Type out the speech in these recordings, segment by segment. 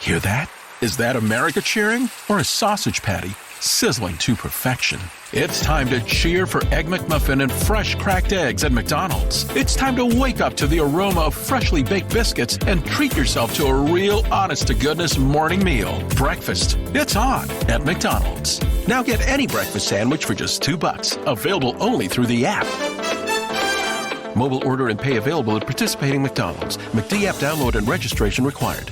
Hear that? Is that America cheering or a sausage patty sizzling to perfection? It's time to cheer for Egg McMuffin and fresh cracked eggs at McDonald's. It's time to wake up to the aroma of freshly baked biscuits and treat yourself to a real honest-to-goodness morning meal. Breakfast, it's on at McDonald's. Now get any breakfast sandwich for just $2. Available only through the app. Mobile order and pay available at participating McDonald's. McD app download and registration required.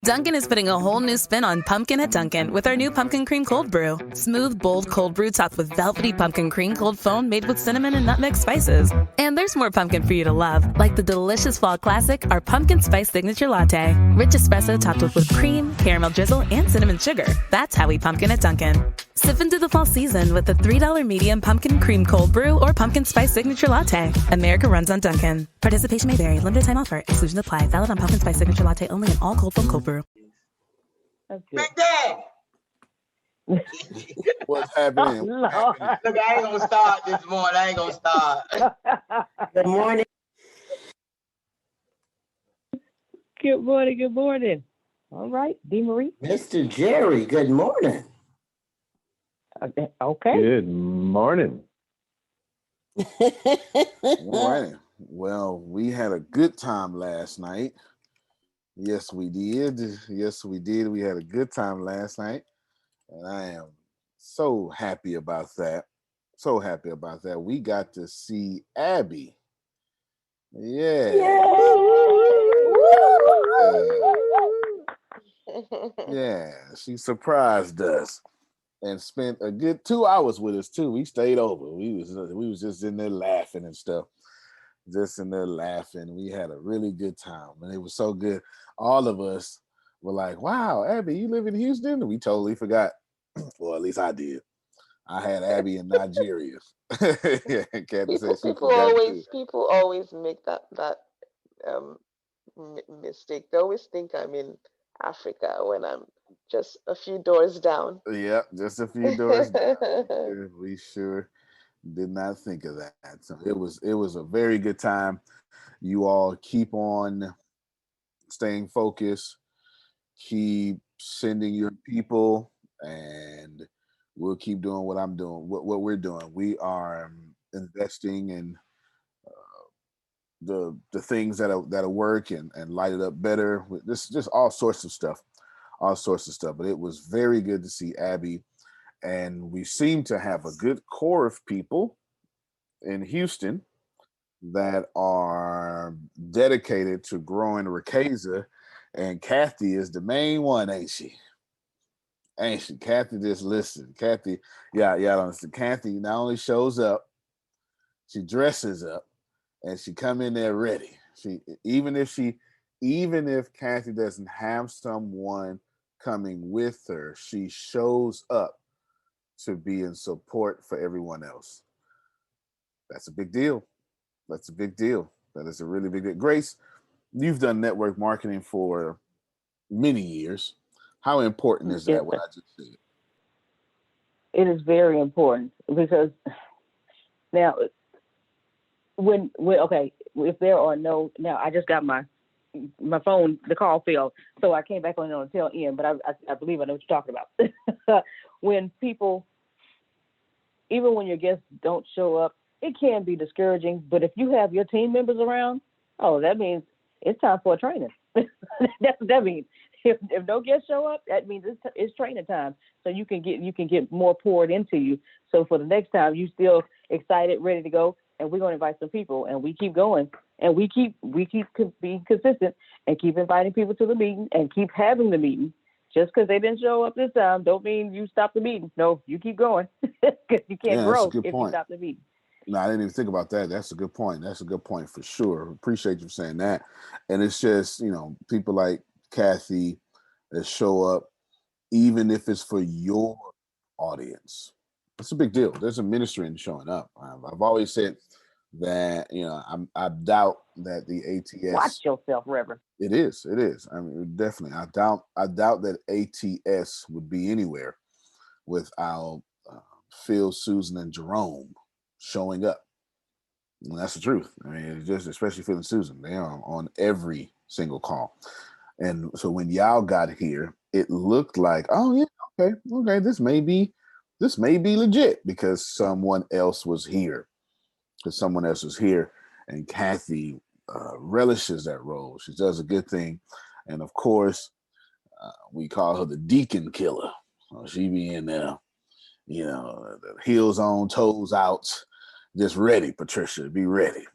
Dunkin' is putting a whole new spin on pumpkin at Dunkin' with our new Pumpkin Cream Cold Brew. Smooth, bold cold brew topped with velvety pumpkin cream cold foam made with cinnamon and nutmeg spices. And there's more pumpkin for you to love, like the delicious fall classic, our Pumpkin Spice Signature Latte. Rich espresso topped with whipped cream, caramel drizzle, and cinnamon sugar. That's how we pumpkin at Dunkin'. Sip into the fall season with the $3 medium Pumpkin Cream Cold Brew or Pumpkin Spice Signature Latte. America runs on Dunkin'. Participation may vary. Limited time offer. Exclusions apply. Valid on Pumpkin Spice Signature Latte only in all cold foam cold brew. Big Dad. What's happening? Look, I ain't gonna start this morning. Good morning. Good morning. All right, Dee Marie. Mr. Jerry, good morning. Okay. Good morning. All right. Well, we had a good time last night. Yes, we did. We had a good time last night. And I am so happy about that. We got to see Abby. Yeah. Yeah, she surprised us and spent a good 2 hours with us too. We stayed over. We was just in there laughing and stuff. We had a really good time, and it was so good. All of us were like, "Wow, Abby, you live in Houston?" And we totally forgot. Well, at least I did. I had Abby in Nigeria. People always make that mistake. They always think I'm in Africa when I'm just a few doors down. Yeah, just a few doors down. We sure did not think of that. So it was a very good time. You all keep on staying focused, keep sending your people, and we'll keep doing what I'm doing, what we're doing. We are investing in the things that'll work and light it up better. This just all sorts of stuff. But it was very good to see Abby, and we seem to have a good core of people in Houston that are dedicated to growing Ricasa, and Kathy is the main one, ain't she? Kathy just listen. Kathy, yeah, honestly, Kathy not only shows up, she dresses up, and she come in there ready. Even if Kathy doesn't have someone coming with her, she shows up to be in support for everyone else. That's a big deal. That is a really big deal. Grace, you've done network marketing for many years. How important is that, what I just said? It is very important because now if there are no, now I just got my phone, the call failed, so I came back on the tail end, but I believe I know what you're talking about. When people, even when your guests don't show up, it can be discouraging, but if you have your team members around, that means it's time for a training. That's what that means. If no guests show up, that means it's training time. So you can get more poured into you. So for the next time, you still excited, ready to go, and we're going to invite some people, and we keep going, and we keep being consistent and keep inviting people to the meeting and keep having the meeting. Just because they didn't show up this time, don't mean you stop the meeting. No, you keep going because you can't grow if you stop the meeting. No, I didn't even think about that. That's a good point. For sure. Appreciate you saying that. And it's just, people like Kathy that show up, even if it's for your audience. It's a big deal. There's a ministry in showing up. I've always said that, I doubt that the ATS. Watch yourself, Reverend. It is. I mean, definitely. I doubt that ATS would be anywhere without Phil, Susan, and Jerome showing up. And that's the truth. I mean, it's just, especially Phil and Susan, they are on every single call. And so when y'all got here, it looked like, oh yeah, okay, this may be legit because someone else was here. And Kathy relishes that role. She does a good thing, and of course, we call her the Deacon Killer. So she be in there, the heels on, toes out, just ready. Patricia, be ready.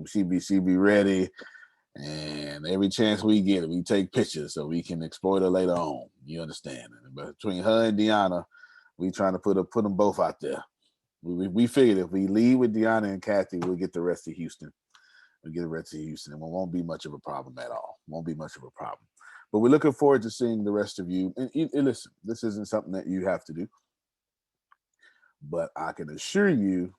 She be ready, and every chance we get it, we take pictures so we can exploit her later on. You understand? But between her and Deanna, we trying to put them both out there. We figured if we lead with Deanna and Kathy, we'll get the rest of Houston. We'll get the rest of Houston, and it won't be much of a problem at all. Won't be much of a problem. But we're looking forward to seeing the rest of you. And listen, this isn't something that you have to do, but I can assure you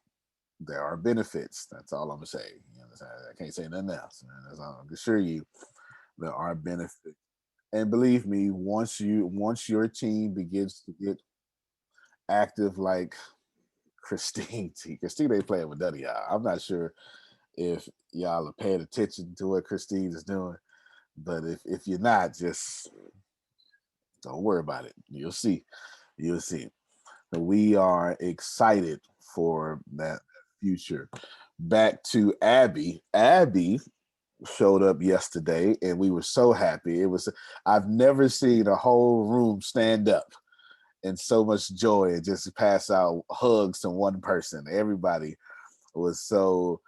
there are benefits. That's all I'm gonna say. You understand? I can't say nothing else. I can assure you there are benefits. And believe me, once your team begins to get active, like Christine ain't playing with none of y'all. I'm not sure if y'all are paying attention to what Christine is doing, but if you're not, just don't worry about it. You'll see. You'll see. So we are excited for that future. Back to Abby. Abby showed up yesterday, and we were so happy. I've never seen a whole room stand up in so much joy and just pass out hugs to one person. Everybody was so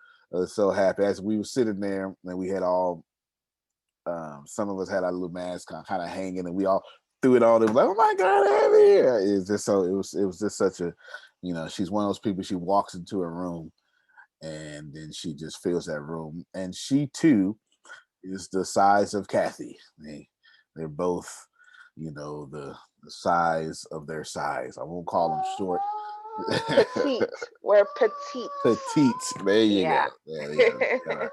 happy as we were sitting there, and we had all some of us had our little masks on, kind of hanging, and we all threw it on. It was like, oh my God, Abby! It's just so it was just such a, she's one of those people. She walks into a room, and then she just fills that room, and she too is the size of Kathy. They're both, the size of their size. I won't call them short. Petite. We're petite. Petite. There you Yeah. go. There you go.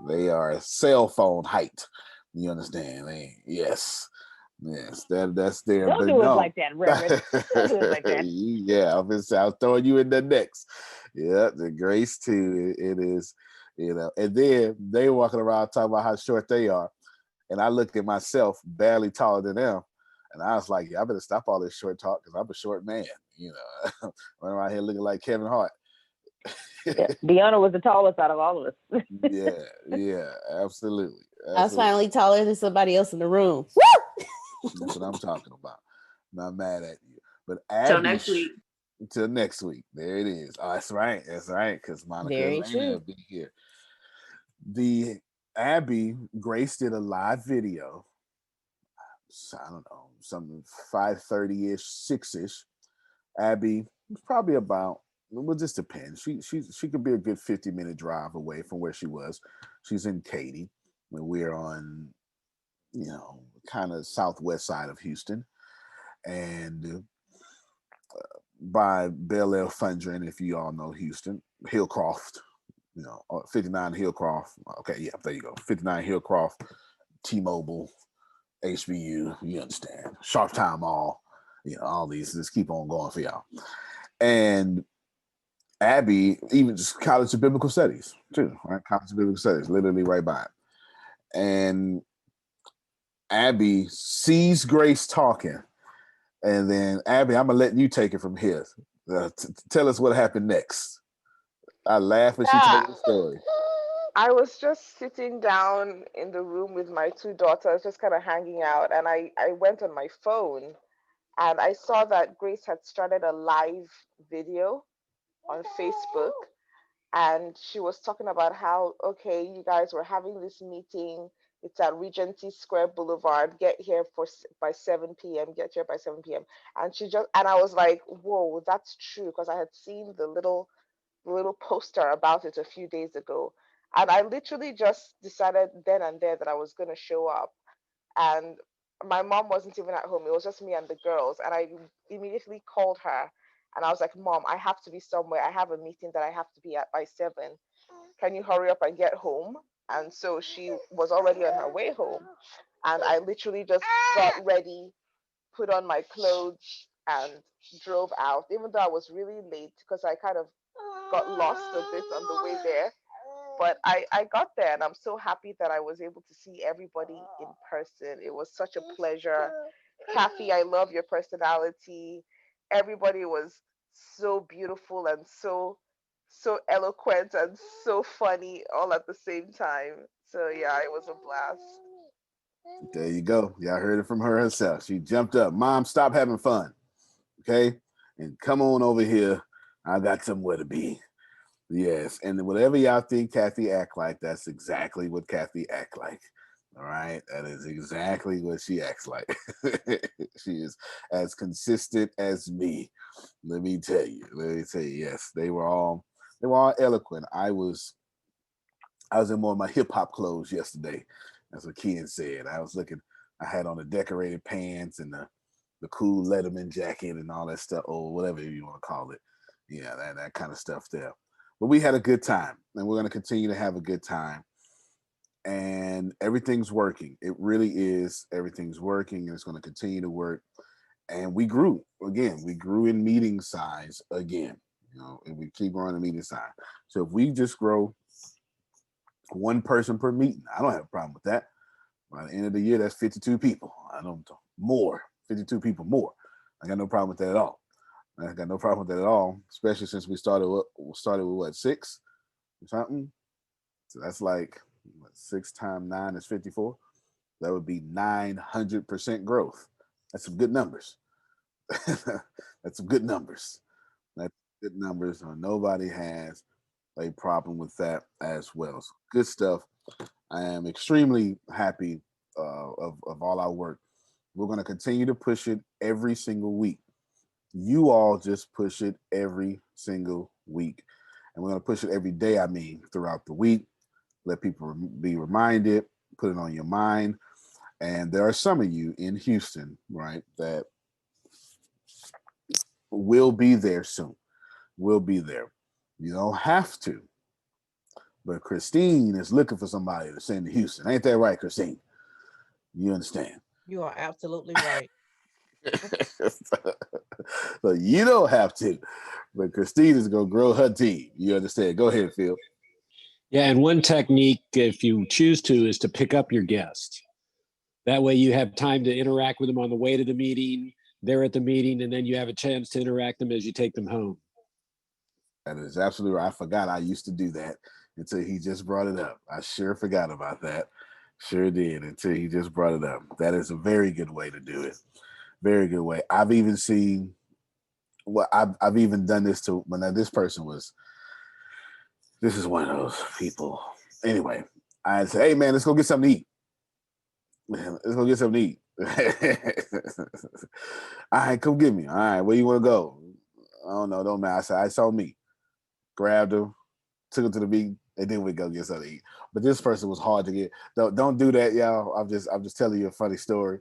They are cell phone height. You understand? Yes. That's there. Don't but do no. it like that, Reverend. Don't do it like that. Yeah, I'll throw you in the next. Yeah, the Grace too. It is, and then they walking around talking about how short they are. And I look at myself barely taller than them. And I was like, yeah, I better stop all this short talk because I'm a short man, running around here looking like Kevin Hart. Yeah. Deanna was the tallest out of all of us. yeah, absolutely. I was finally taller than somebody else in the room. Woo! That's what I'm talking about. Not mad at you. But Abby, till next week. Till next week. There it is. Oh, that's right. Because Monica and Elena will be here. The Abby, Grace did a live video. I don't know, some 5:30-ish, 6-ish. Abby was probably about, well, just depends. She could be a good 50-minute drive away from where she was. She's in Katy, when we're on, kind of southwest side of Houston, and by Bel Air Fundren, if you all know Houston, Hillcroft, 59 Hillcroft. Okay, yeah, there you go. 59 Hillcroft, T-Mobile, HBU, you understand, Sharptown Mall, all these, just keep on going for y'all. And Abby, even just College of Biblical Studies too, right? College of Biblical Studies, literally right by it. And Abby sees Grace talking, and then Abby, I'm gonna let you take it from here. Tell us what happened next. I laugh when she told the story. I was just sitting down in the room with my two daughters, just kind of hanging out, and I went on my phone and I saw that Grace had started a live video on Facebook, and she was talking about how, okay, you guys were having this meeting. It's at Regency Square Boulevard. Get here by 7 p.m. Get here by 7 p.m. And I was like, whoa, that's true, because I had seen the little poster about it a few days ago. And I literally just decided then and there that I was going to show up. And my mom wasn't even at home. It was just me and the girls. And I immediately called her. And I was like, Mom, I have to be somewhere. I have a meeting that I have to be at by 7. Can you hurry up and get home? And so she was already on her way home. And I literally just got ready, put on my clothes, and drove out, even though I was really late because I kind of got lost a bit on the way there. But I got there, and I'm so happy that I was able to see everybody in person. It was such a pleasure. Kathy, I love your personality. Everybody was so beautiful and so eloquent and so funny all at the same time. So yeah, it was a blast. There you go. Y'all heard it from her herself. She jumped up. Mom, stop having fun. Okay? And come on over here. I got somewhere to be. Yes. And whatever y'all think Kathy act like, that's exactly what Kathy act like. All right. That is exactly what she acts like. She is as consistent as me. Let me tell you. Yes, they were all eloquent. I was in more of my hip hop clothes yesterday. That's what Ken said. I had on the decorated pants and the cool Letterman jacket and all that stuff, or whatever you want to call it. Yeah, that kind of stuff there. But we had a good time, and we're going to continue to have a good time. And everything's working. It really is. Everything's working, and it's going to continue to work. And we grew again. We grew in meeting size again. And we keep growing in meeting size. So if we just grow one person per meeting, I don't have a problem with that. By the end of the year, that's 52 people. I don't more, 52 people more. I got no problem with that at all. I got no problem with that at all, especially since we started with what, 6 or something. So that's like 6 times 9 is 54. That would be 900% growth. That's some good numbers. That's some good numbers. That's good numbers. Nobody has a problem with that as well. So good stuff. I am extremely happy of all our work. We're going to continue to push it every single week. You all just push it every single week. And we're going to push it every day, throughout the week. Let people be reminded, put it on your mind. And there are some of you in Houston, right, that will be there soon. Will be there. You don't have to. But Christine is looking for somebody to send to Houston. Ain't that right, Christine? You understand? You are absolutely right. So you don't have to. But Christine is going to grow her team. You understand? Go ahead, Phil. Yeah, and one technique, if you choose to, is to pick up your guests. That way you have time to interact with them on the way to the meeting, they're at the meeting, and then you have a chance to interact them as you take them home. That is absolutely right. I forgot I used to do that until he just brought it up. I sure forgot about that. Sure did until he just brought it up. That is a very good way to do it. Very good way. I've even seen, I've even done this to when this person was, this is one of those people. Anyway, I'd say, hey man, let's go get something to eat. Let's go get something to eat. All right, come get me. All right, where you want to go? I don't know. Don't matter. I said, I saw me. Grabbed him, took him to the meeting, and then we go get something to eat. But this person was hard to get. Don't do that, y'all. I'm just telling you a funny story.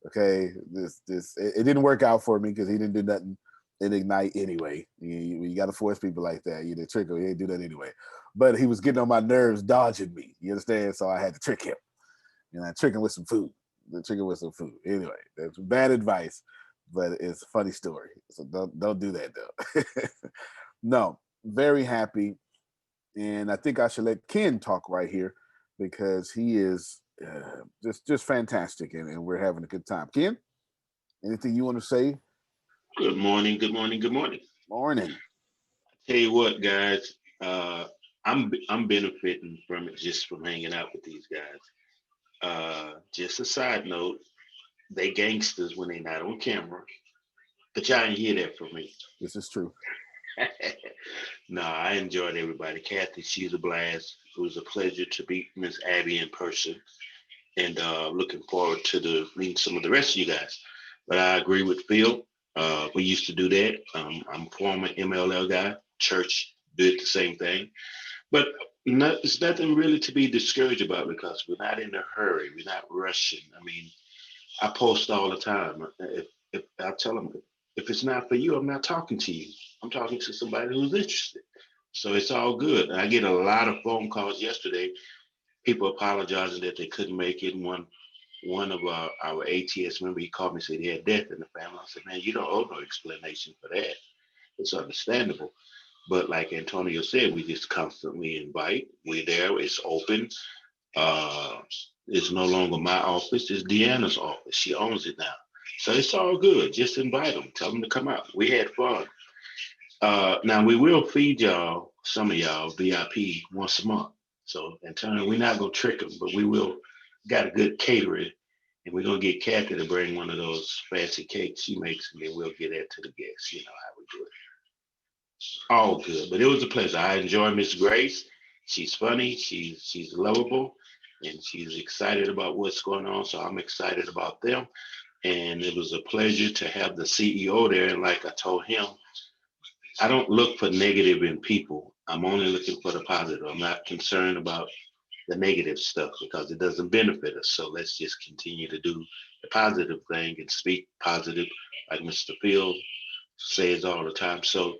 Okay, it didn't work out for me because he didn't do nothing in Ignite anyway. You got to force people like that. You didn't trick him. He didn't do that anyway. But he was getting on my nerves, dodging me. You understand? So I had to trick him. And I trick him with some food. Anyway, that's bad advice, but it's a funny story. So don't do that though. No, very happy, and I think I should let Ken talk right here because he is just fantastic, and we're having a good time. Ken, anything you want to say? Good morning, good morning, good morning. Morning. Tell you what, guys, I'm benefiting from it just from hanging out with these guys. Just a side note, they gangsters when they not on camera, but y'all didn't hear that from me. This is true. No, I enjoyed everybody. Kathy, she's a blast. It was a pleasure to meet Miss Abby in person, and looking forward to meeting some of the rest of you guys. But I agree with Phil. We used to do that. I'm a former MLL guy. Church did the same thing. But it's nothing really to be discouraged about because we're not in a hurry. We're not rushing. I mean, I post all the time. If I tell them, if it's not for you, I'm not talking to you. I'm talking to somebody who's interested. So it's all good. I get a lot of phone calls yesterday. People apologizing that they couldn't make it. One of our ATS member, he called me and said he had death in the family. I said, man, you don't owe no explanation for that. It's understandable. But like Antonio said, we just constantly invite. We're there. It's open. Uh, it's no longer my office. It's Deanna's office. She owns it now. So it's all good. Just invite them. Tell them to come out. We had fun. Now we will feed y'all, some of y'all, VIP once a month. So Antonio, we're not gonna trick them, but we will got a good caterer, and we're gonna get Kathy to bring one of those fancy cakes she makes, and then we'll get that to the guests. You know how we do it. All good, but it was a pleasure. I enjoy Miss Grace. She's funny. She's lovable, and she's excited about what's going on. So I'm excited about them. And it was a pleasure to have the CEO there. And like I told him, I don't look for negative in people. I'm only looking for the positive. I'm not concerned about the negative stuff because it doesn't benefit us. So let's just continue to do the positive thing and speak positive, like Mr. Field says all the time. So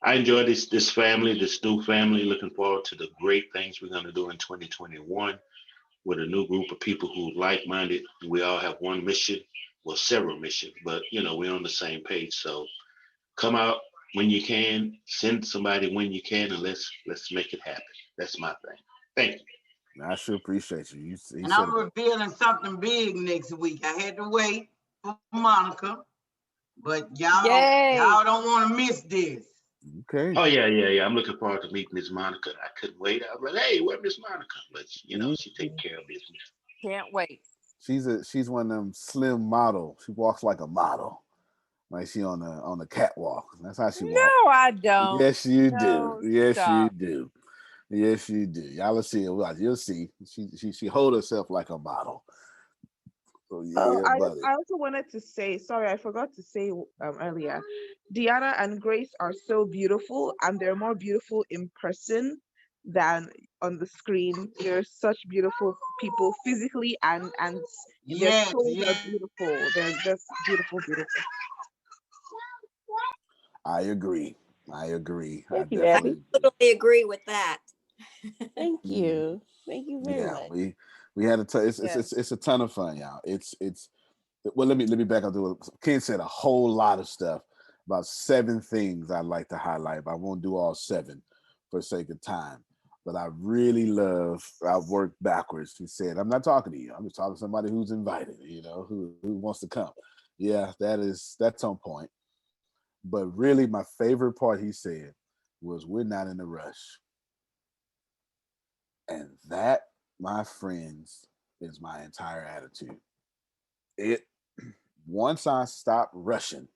I enjoy this family, this new family. Looking forward to the great things we're going to do in 2021 with a new group of people who like-minded. We all have one mission, well, several missions, but we're on the same page. So come out when you can, send somebody when you can, and let's make it happen. That's my thing. Thank you. I sure appreciate you. And I'm revealing something big next week. I had to wait for Monica, but y'all don't want to miss this. Okay. Oh yeah. I'm looking forward to meeting Miss Monica. I couldn't wait. I was like, hey, where's Miss Monica? But she takes care of business. Can't wait. She's one of them slim model. She walks like a model. Like she on the catwalk. That's how she walks. No, I don't. Yes, you No, do. Yes, stop. you do. Yes, you do. Y'all will see it. You'll see. She hold herself like a model. So, I also wanted to say, sorry, I forgot to say earlier, Deanna and Grace are so beautiful, and they're more beautiful in person than on the screen. They're such beautiful people physically, and their souls are beautiful. They're just beautiful. I agree. Thank you, definitely Abby. Totally agree with that. Thank you. Thank you very much. We had it's a ton of fun, y'all. It's well, let me back up to it. Ken said a whole lot of stuff, about 7 things I'd like to highlight, but I won't do all 7 for sake of time. But I really I've worked backwards. He said, I'm not talking to you. I'm just talking to somebody who's invited, who wants to come. Yeah, that's on point. But really my favorite part he said was, we're not in a rush. And that, my friends, is my entire attitude. Once I stop rushing,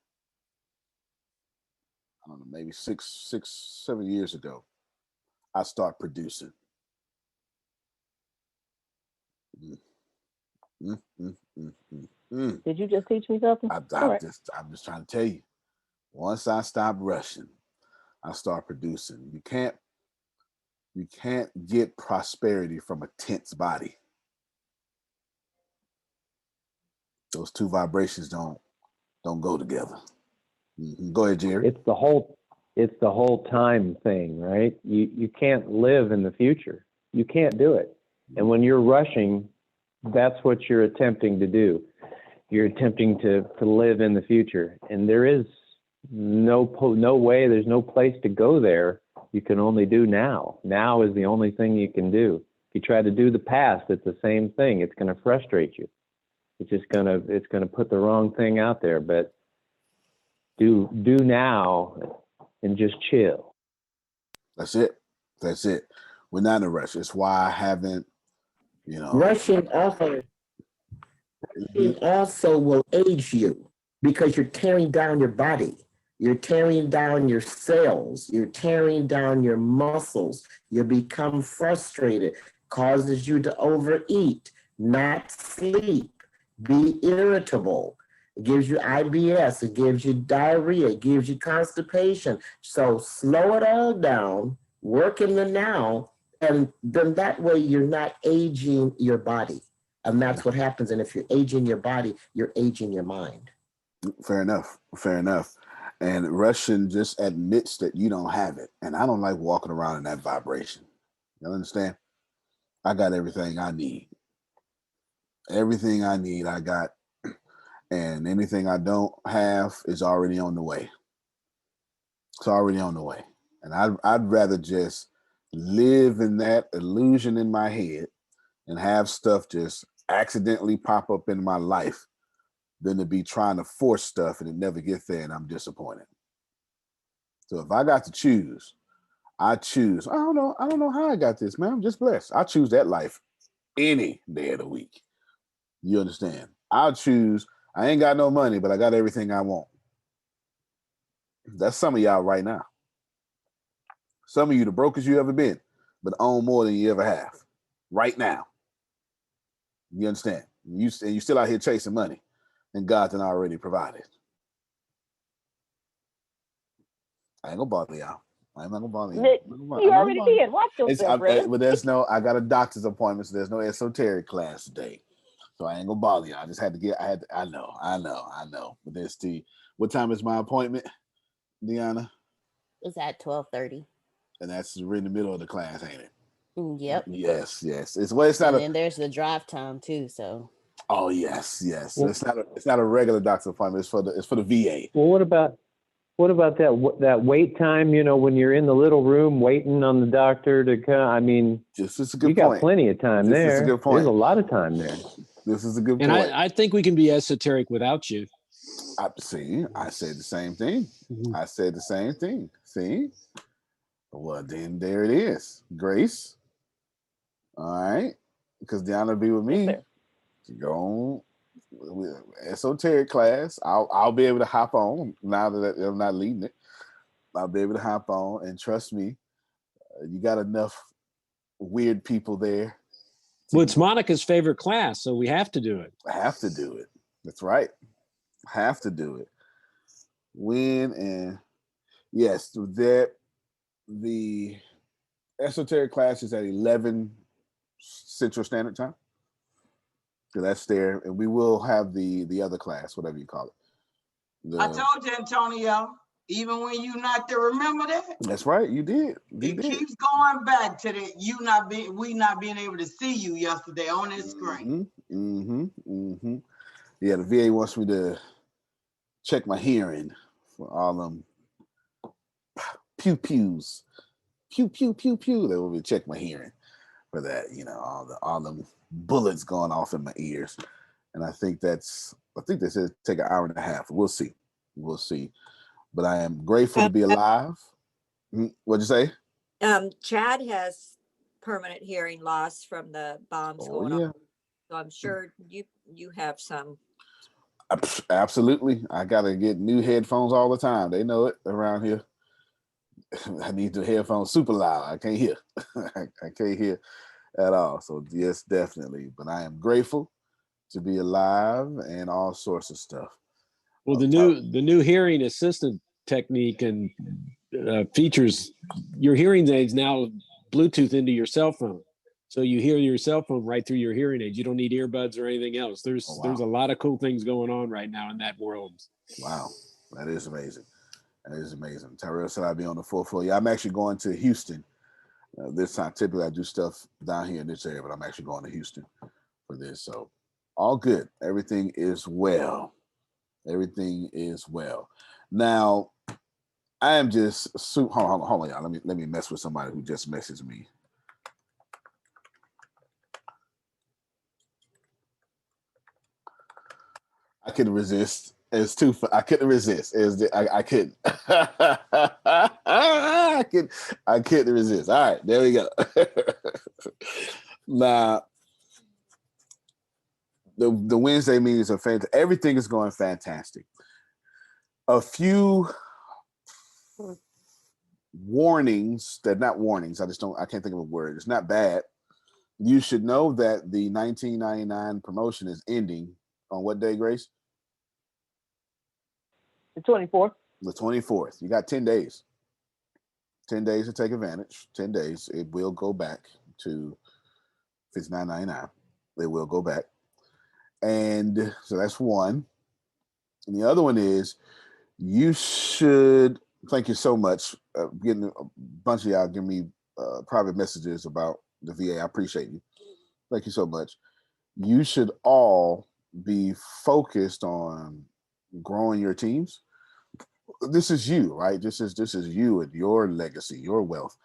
I don't know, maybe 7 years ago, I start producing. Did you just teach me something? I'm just trying to tell you. Once I stop rushing, I start producing. You can't get prosperity from a tense body. Those 2 vibrations don't go together. Go ahead, Jerry. It's the whole time thing, right? You can't live in the future. You can't do it. And when you're rushing, that's what you're attempting to do. You're attempting to live in the future. And there is no way, there's no place to go there. You can only do now. Now is the only thing you can do. If you try to do the past, it's the same thing. It's going to frustrate you. It's going to put the wrong thing out there. But do now and just chill. That's it. We're not in a rush. It's why I haven't, Rushing also will age you, because you're tearing down your body. You're tearing down your cells. You're tearing down your muscles. You become frustrated, causes you to overeat, not sleep, be irritable. It gives you IBS. It gives you diarrhea. It gives you constipation. So slow it all down, work in the now, and then that way you're not aging your body. And that's what happens. And if you're aging your body, you're aging your mind. Fair enough. And Russian just admits that you don't have it. And I don't like walking around in that vibration. You understand? I got everything I need. Everything I need, I got. And anything I don't have is already on the way. It's already on the way. And I'd rather just live in that illusion in my head and have stuff just accidentally pop up in my life than to be trying to force stuff and it never gets there and I'm disappointed. So if I got to choose, I choose. I don't know how I got this, man. I'm just blessed. I choose that life any day of the week. You understand? I'll choose. I ain't got no money, but I got everything I want. That's some of y'all right now. Some of you the brokest you ever been, but own more than you ever have right now. You understand? You still out here chasing money, and God done already provided. I ain't gonna bother y'all. I'm not gonna bother you. You already did. Watch yourself, brother. But I got a doctor's appointment, so there's no esoteric class today. So I ain't gonna bother you. I just had to get. I know. But what time is my appointment, Deanna? It's at 12:30. And that's right in the middle of the class, ain't it? Yep. Yes. It's not. And then there's the drive time too. So. Oh yes. Well, it's not a regular doctor's appointment. It's for the VA. Well, what about that wait time? You know, when you're in the little room waiting on the doctor to come. I mean, this is a good you point. got plenty of time there. This is a good point. There's a lot of time there. This is a good point. And I think we can be esoteric without you. I said the same thing. Mm-hmm. I said the same thing. See? Well, then there it is. Grace. All right. Because Deanna be with me. To go on esoteric class. I'll be able to hop on now that I'm not leading it. I'll be able to hop on, and trust me, you got enough weird people there. Well, it's Monica's favorite class, so we have to do it. I have to do it. That's right. Have to do it. Yes, that the esoteric class is at 11 Central Standard Time. So that's there, and we will have the other class, whatever you call it. I told you, Antonio, even when you not there, remember that? That's right, you did. Keeps going back to the we not being able to see you yesterday on this screen. Yeah, the VA wants me to check my hearing for all them pew-pews. Pew, pew, pew, pew. They will check my hearing for that, all them bullets going off in my ears. And I think they said take an hour and a half. We'll see. But I am grateful to be alive. What'd you say? Chad has permanent hearing loss from the bombs going on. So I'm sure you have some. Absolutely. I got to get new headphones all the time. They know it around here. I need the headphones super loud. I can't hear. I can't hear at all. So yes, definitely. But I am grateful to be alive and all sorts of stuff. Well, the new hearing assistant technique and features your hearing aids now Bluetooth into your cell phone. So you hear your cell phone right through your hearing aids. You don't need earbuds or anything else. There's a lot of cool things going on right now in that world. Wow. That is amazing. Tyrell said I'd be on the full floor. Yeah, I'm actually going to Houston this time. Typically, I do stuff down here in this area, but I'm actually going to Houston for this. So all good. Everything is well. Now, I am just hold on, y'all. Let me mess with somebody who just messaged me. I couldn't resist. I couldn't resist. I couldn't. I couldn't resist. All right, there we go. Now, the Wednesday meetings are fantastic. Everything is going fantastic. A few warnings not warnings. I can't think of a word. It's not bad. You should know that the $19.99 promotion is ending on what day, Grace? The 24th. The 24th. You got 10 days. 10 days to take advantage. 10 days. It will go back to $59.99. It will go back. And so that's one. And the other one is you should, thank you so much. Getting a bunch of y'all give me private messages about the VA. I appreciate you. Thank you so much. You should all be focused on growing your teams. this is you, right? This is you and your legacy, your wealth.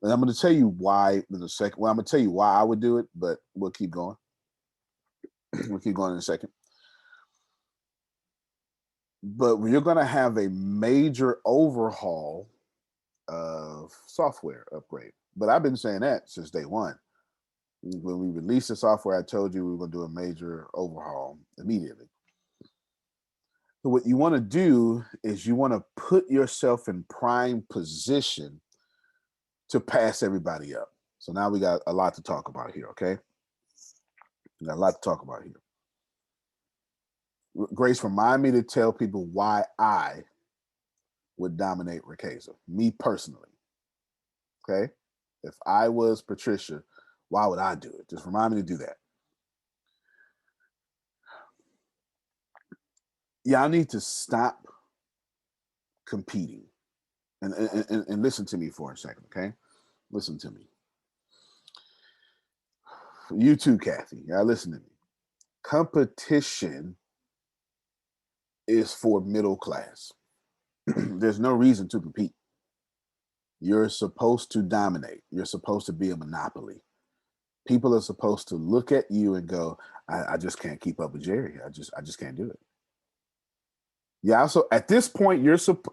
And I'm going to tell you why in a second. Well, I'm going to tell you why I would do it, but we'll keep going. We'll keep going in a second. But you're going to have a major overhaul of software upgrade. But I've been saying that since day one. When we released the software, I told you we were going to do a major overhaul immediately. So what you want to do is you want to put yourself in prime position to pass everybody up. So now we got a lot to talk about here, okay? We got a lot to talk about here. Grace, remind me to tell people why I would dominate Ricasa, me personally, okay? If I was Patricia, why would I do it? Just remind me to do that. Y'all need to stop competing. And listen to me for a second, okay? Listen to me. You too, Kathy. Y'all listen to me. Competition is for middle class. There's no reason to compete. You're supposed to dominate. You're supposed to be a monopoly. People are supposed to look at you and go, I just can't keep up with Jerry. I just can't do it. Yeah, so at this point,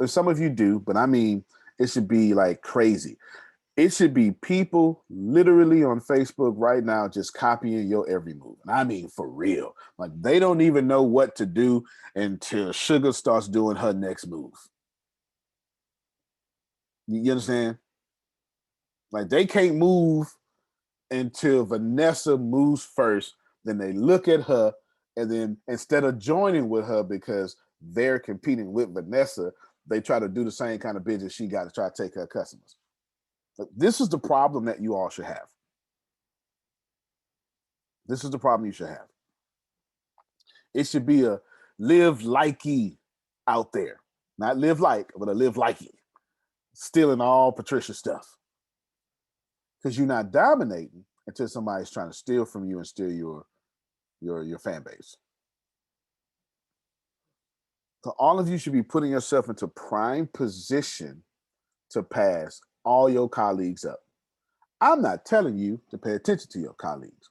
some of you do, but I mean, it should be like crazy. It should be people literally on Facebook right now just copying your every move. And I mean, for real. Like, they don't even know what to do until Sugar starts doing her next move. You understand? Like, they can't move until Vanessa moves first. Then they look at her, and then instead of joining with her because they're competing with Vanessa, they try to do the same kind of business she got to try to take her customers. This is the problem that you all should have. This is the problem you should have. It should be a live likey out there. Not live like, but a live likey. Stealing all Patricia stuff. Because you're not dominating until somebody's trying to steal from you and steal your fan base. So all of you should be putting yourself into prime position to pass all your colleagues up. I'm not telling you to pay attention to your colleagues.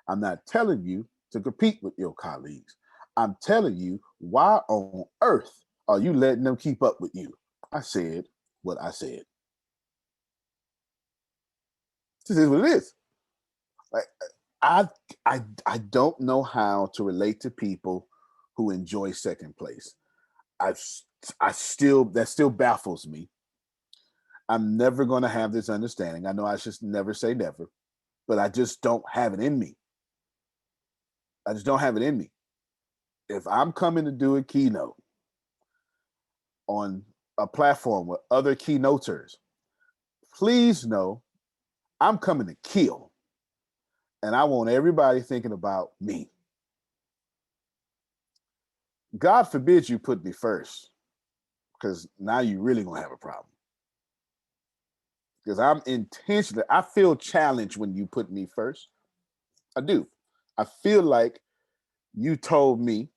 I'm not telling you to compete with your colleagues. I'm telling you, why on earth are you letting them keep up with you? I said what I said. This is what it is. Like, I don't know how to relate to people who enjoy second place. That still baffles me. I'm never going to have this understanding. I know I should never say never, but I just don't have it in me. I just don't have it in me. If I'm coming to do a keynote on a platform with other keynoters, please know I'm coming to kill. And I want everybody thinking about me. God forbid you put me first, because now you really gonna have a problem. Because I'm intentional. I feel challenged when you put me first. I do. I feel like you told me,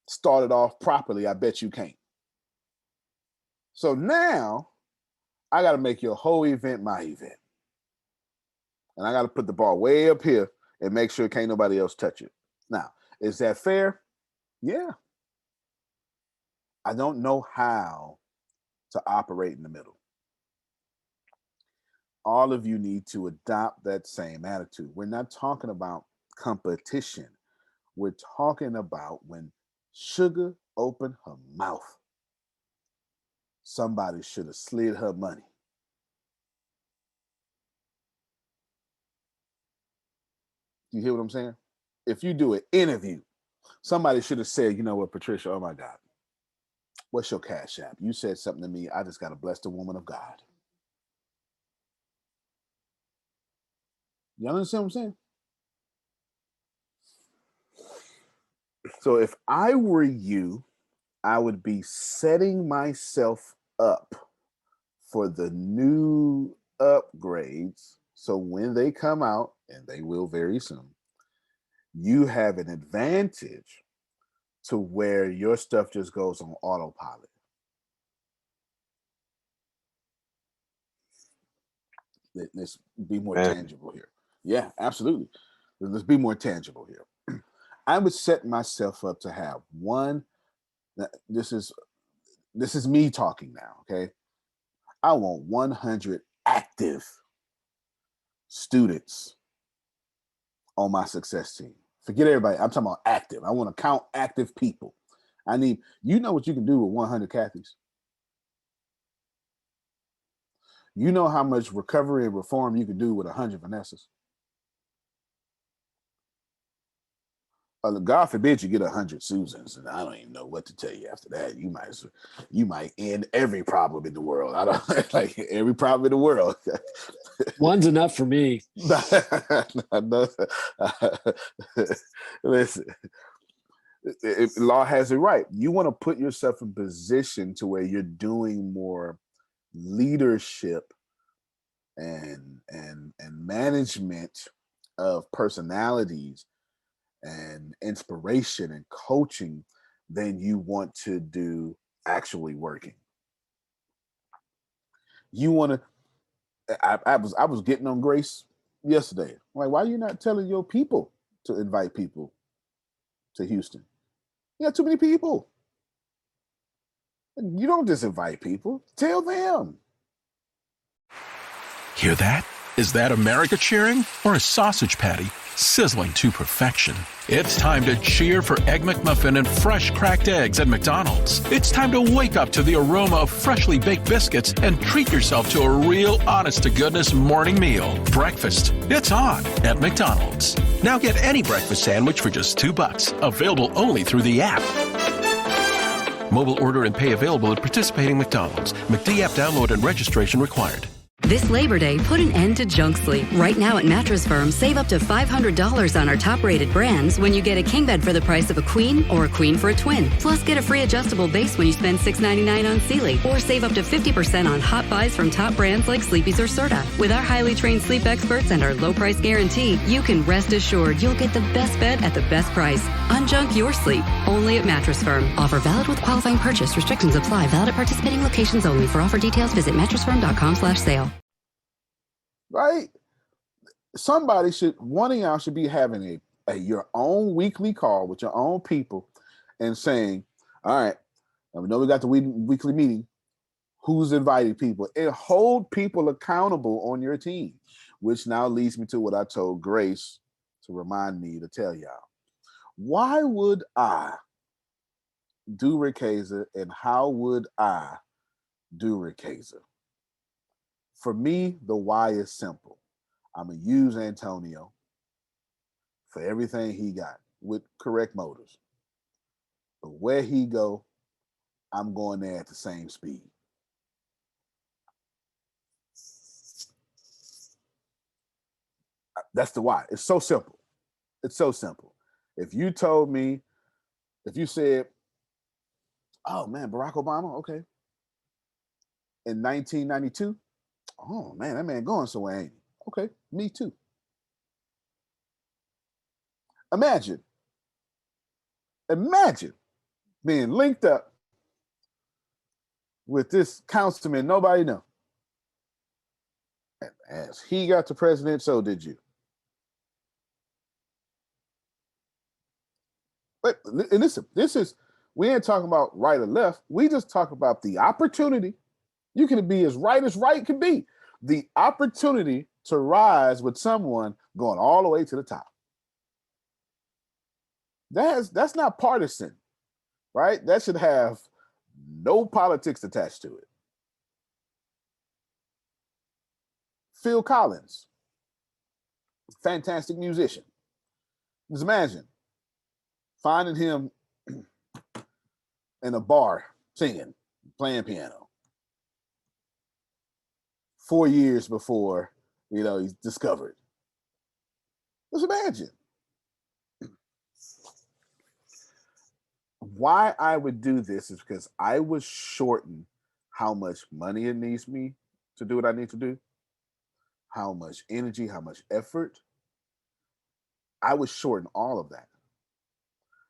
start it off properly. I bet you can't. So now I got to make your whole event my event. And I got to put the bar way up here and make sure can't nobody else touch it. Now, is that fair? Yeah. I don't know how to operate in the middle. All of you need to adopt that same attitude. We're not talking about competition. We're talking about when Sugar opened her mouth, somebody should have slid her money. You hear what I'm saying? If you do an interview, somebody should have said, you know what, Patricia, oh my God, what's your cash app? You said something to me. I just got to bless the woman of God. You understand what I'm saying? So if I were you, I would be setting myself up for the new upgrades. So when they come out, and they will very soon, you have an advantage to where your stuff just goes on autopilot. Let's be more tangible here. Yeah, absolutely. Let's be more tangible here. I would set myself up to have one. This is me talking now. Okay, I want 100 active students on my success team. Forget everybody. I'm talking about active. I want to count active people. I need, you know what you can do with 100 Kathys? You know how much recovery and reform you can do with 100 Vanessas? God forbid you get 100 Susans, and I don't even know what to tell you after that. You might end every problem in the world. I don't like every problem in the world. One's enough for me. Listen, law has it right. You want to put yourself in position to where you're doing more leadership and management of personalities and inspiration and coaching than you want to do actually working. You want to, I was getting on Grace yesterday. I'm like, why are you not telling your people to invite people to Houston? You got too many people. You don't just invite people, tell them. Hear that? Is that America cheering or a sausage patty sizzling to perfection? It's time to cheer for Egg McMuffin and fresh cracked eggs at McDonald's. It's time to wake up to the aroma of freshly baked biscuits and treat yourself to a real honest-to-goodness morning meal. Breakfast, it's on at McDonald's. Now get any breakfast sandwich for just $2. Available only through the app. Mobile order and pay available at participating McDonald's. McD app download and registration required. This Labor Day, put an end to junk sleep. Right now at Mattress Firm, save up to $500 on our top-rated brands when you get a king bed for the price of a queen or a queen for a twin. Plus, get a free adjustable base when you spend $6.99 on Sealy. Or save up to 50% on hot buys from top brands like Sleepy's or Serta. With our highly trained sleep experts and our low price guarantee, you can rest assured you'll get the best bed at the best price. Unjunk your sleep. Only at Mattress Firm. Offer valid with qualifying purchase. Restrictions apply. Valid at participating locations only. For offer details, visit mattressfirm.com/sale. Right? Somebody one of y'all should be having your own weekly call with your own people and saying, all right, we know we got the weekly meeting. Who's inviting people? And hold people accountable on your team, which now leads me to what I told Grace to remind me to tell y'all. Why would I do Ricasa and how would I do Ricasa? For me, the why is simple. I'm going to use Antonio for everything he got with correct motives. But where he go, I'm going there at the same speed. That's the why. It's so simple. It's so simple. If you said, oh man, Barack Obama, okay. In 1992, oh man, that man going somewhere, ain't he? Okay, me too. Imagine being linked up with this councilman nobody know. And as he got to president, so did you. But and listen, we ain't talking about right or left. We just talk about the opportunity. You can be as right can be. The opportunity to rise with someone going all the way to the top. That's not partisan, right? That should have no politics attached to it. Phil Collins, fantastic musician. Just imagine finding him in a bar singing, playing piano 4 years before, he's discovered. Just imagine. Why I would do this is because I would shorten how much money it needs me to do what I need to do, how much energy, how much effort. I would shorten all of that.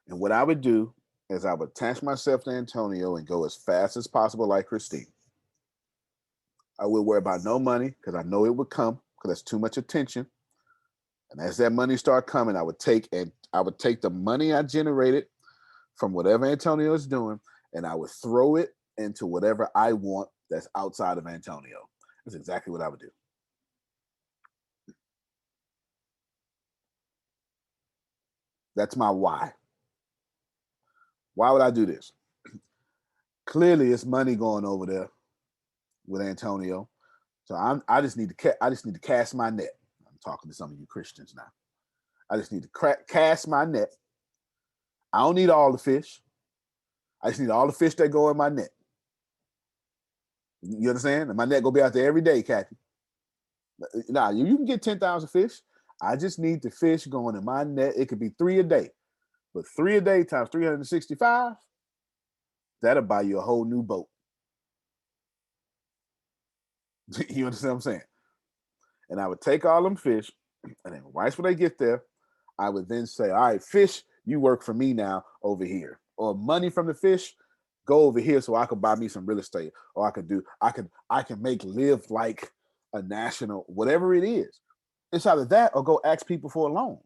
And what I would do is I would attach myself to Antonio and go as fast as possible like Christine. I would worry about no money because I know it would come. because that's too much attention. And as that money started coming, I would take the money I generated from whatever Antonio is doing, and I would throw it into whatever I want that's outside of Antonio. That's exactly what I would do. That's my why. Why would I do this? Clearly, it's money going over there with Antonio. So I just need to cast my net. I'm talking to some of you Christians now. I just need to cast my net. I don't need all the fish. I just need all the fish that go in my net. You understand? And my net gonna be out there every day, Kathy. Nah, you can get 10,000 fish. I just need the fish going in my net. It could be 3 a day, but 3 a day times 365, that'll buy you a whole new boat. You understand what I'm saying? And I would take all them fish, and then right when they get there, I would then say, all right, fish, you work for me now over here. Or money from the fish, go over here so I could buy me some real estate. Or I can make live like a national, whatever it is. It's either that or go ask people for a loan.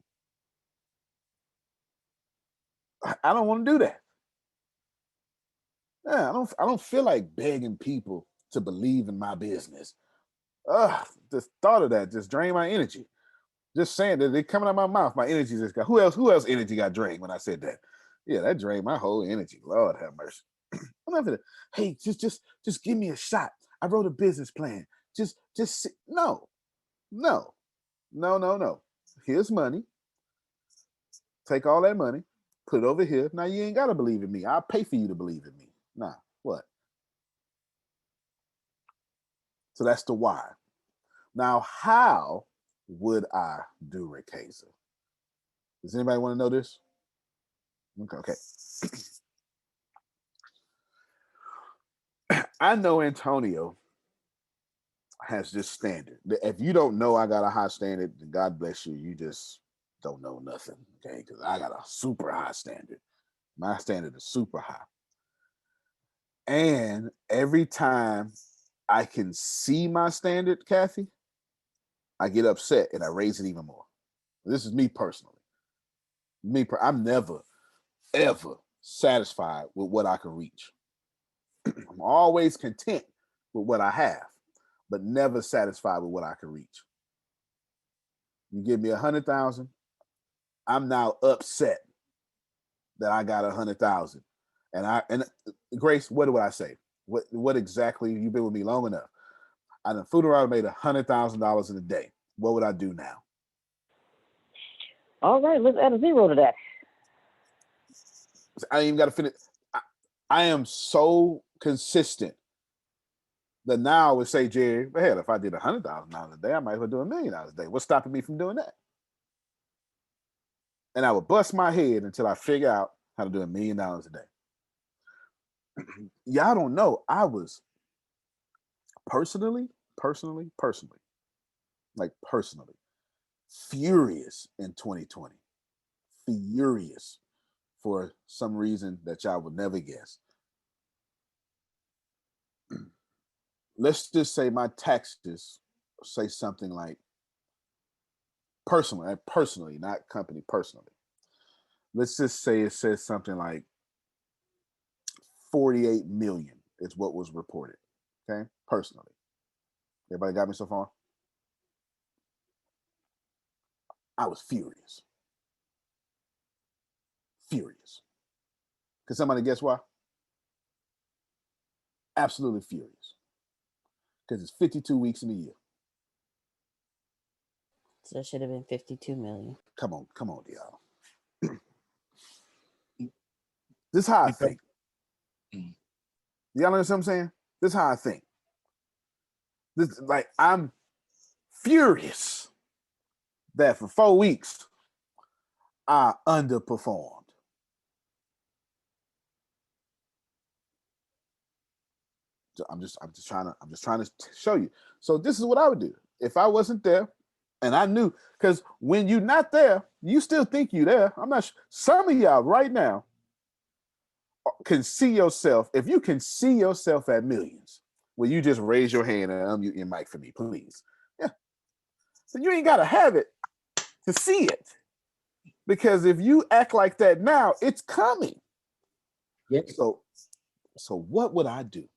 I don't want to do that. Yeah, I don't feel like begging people to believe in my business. The thought of that just drained my energy. Just saying that, they coming out of my mouth, my energy just got. Who else energy got drained when I said that? Yeah, that drained my whole energy. Lord have mercy. I'm not gonna. Hey, just give me a shot. I wrote a business plan. Just no. Here's money. Take all that money, put it over here. Now you ain't gotta believe in me. I'll pay for you to believe in me. Nah, what? So that's the why. Now, how would I do Ricasa? Does anybody want to know this? Okay. I know Antonio has this standard. If you don't know I got a high standard, then God bless you. You just don't know nothing. Okay, because I got a super high standard. My standard is super high. And every time I can see my standard, Kathy, I get upset and I raise it even more. This is me personally. I'm never, ever satisfied with what I can reach. I'm always content with what I have, but never satisfied with what I can reach. You give me 100,000, I'm now upset that I got 100,000. And Grace, what do I say? What exactly? You've been with me long enough. I done food around made $100,000 in a day. What would I do now? All right, let's add a 0 to that. I ain't even got to finish. I am so consistent that now I would say, Jerry, but hell, if I did $100,000 a day, I might as well do $1 million a day. What's stopping me from doing that? And I would bust my head until I figure out how to do $1 million a day. Y'all don't know. I was personally, furious in 2020. Furious for some reason that y'all would never guess. Let's just say my taxes say something like personally, not company, personally. Let's just say it says something like 48 million is what was reported. Okay, personally. Everybody got me so far? I was furious. Furious. Can somebody guess why? Absolutely furious. Because it's 52 weeks in a year. So it should have been 52 million. Come on, y'all. This is how I think. Y'all understand what I'm saying? This is how I think. I'm furious that for 4 weeks I underperformed. So I'm just trying to show you. So this is what I would do if I wasn't there, and I knew, because when you're not there, you still think you're there. I'm not sure. Some of y'all right now can see yourself. If you can see yourself at millions, will you just raise your hand and unmute your mic for me, please? Yeah. So you ain't got to have it to see it. Because if you act like that now, it's coming. Yep. So what would I do?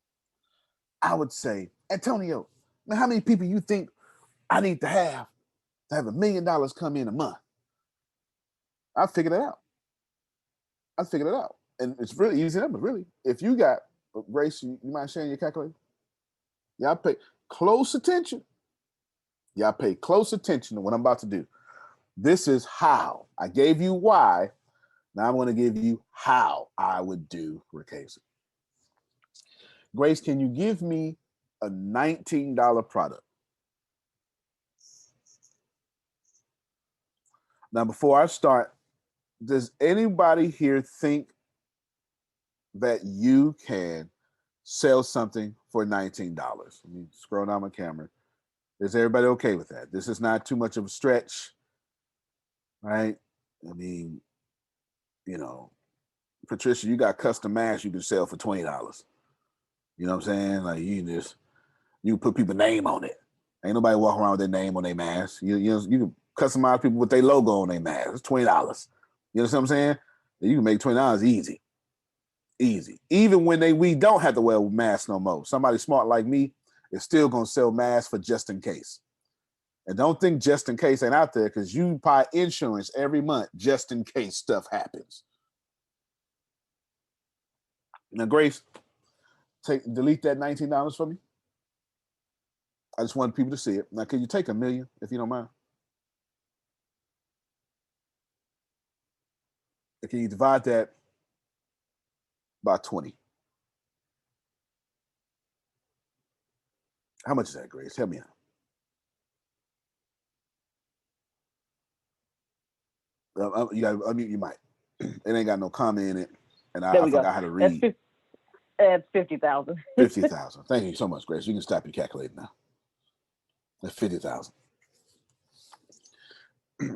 I would say, Antonio, man, how many people you think I need to have $1 million come in a month? I figured it out. And it's really easy numbers, really. If you got, Grace, you mind sharing your calculator? Y'all pay close attention. Y'all pay close attention to what I'm about to do. This is how. I gave you why. Now I'm going to give you how I would do Ricasa. Grace, can you give me a $19 product? Now, before I start, does anybody here think that you can sell something for $19? Let me scroll down my camera. Is everybody okay with that? This is not too much of a stretch, right? I mean, you know, Patricia, you got custom masks you can sell for $20. You know what I'm saying? Like you put people's name on it. Ain't nobody walking around with their name on their mask. You can customize people with their logo on their mask. It's $20. You know what I'm saying? You can make $20 easy. Easy. Even when we don't have to wear masks no more. Somebody smart like me is still gonna sell masks for just in case. And don't think just in case ain't out there, because you buy insurance every month just in case stuff happens. Now, Grace, delete that $19 for me. I just want people to see it. Now, can you take $1 million if you don't mind? And can you divide that by 20? How much is that, Grace? Help me out. You got to unmute your mic. It ain't got no comma in it, and I forgot how to read. That's 50,000. 50,000. Thank you so much, Grace. You can stop your calculator now. That's 50,000.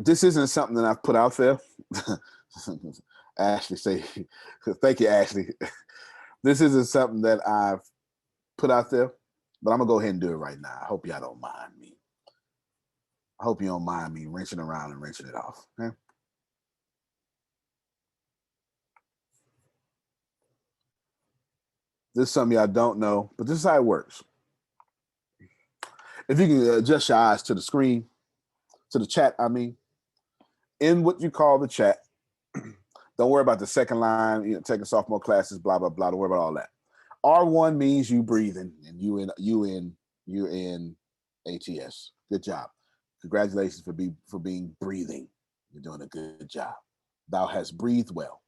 This isn't something that I've put out there. Ashley say, thank you, Ashley. This isn't something that I've put out there, but I'm gonna go ahead and do it right now. I hope y'all don't mind me. I hope you don't mind me wrenching around and wrenching it off. Okay? This is something y'all don't know, but this is how it works. If you can adjust your eyes to the screen, to the chat, I mean, in what you call the chat, don't worry about the second line, taking sophomore classes, blah, blah, blah. Don't worry about all that. R1 means you breathing, and you in ATS. Good job. Congratulations for being breathing. You're doing a good job. Thou hast breathed well.